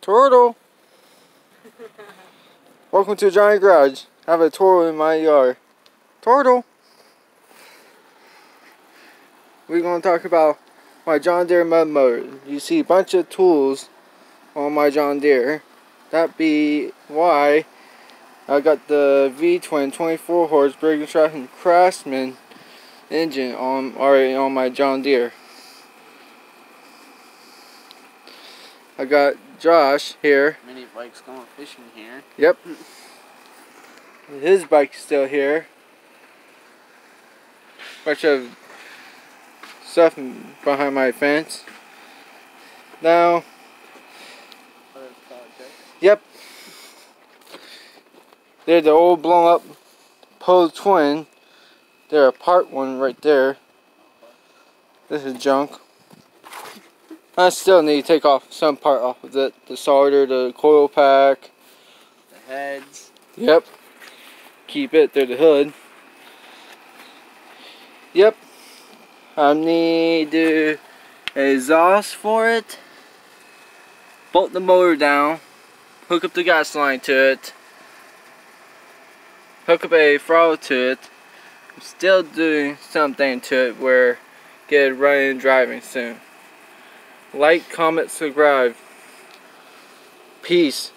Turtle! Welcome to Johnny Garage. I have a turtle in my yard. Turtle! We're going to talk about my John Deere mud mower. You see a bunch of tools on my John Deere. That be why I got the V-twin 24 horse Briggs and Craftsman engine already on my John Deere. I got Josh here. Mini bike's going fishing here. Yep. His bike's still here. Bunch of stuff behind my fence. Now. Yep. They're the old blown up Pole twin. They're a part one right there. This is junk. I still need to take off some part off of it. The solder, the coil pack. The heads. Yep. Keep it through the hood. Yep. I need to exhaust for it. Bolt the motor down. Hook up the gas line to it. Hook up a throttle to it. I'm still doing something to it where get it running and driving soon. Like, comment, subscribe. Peace.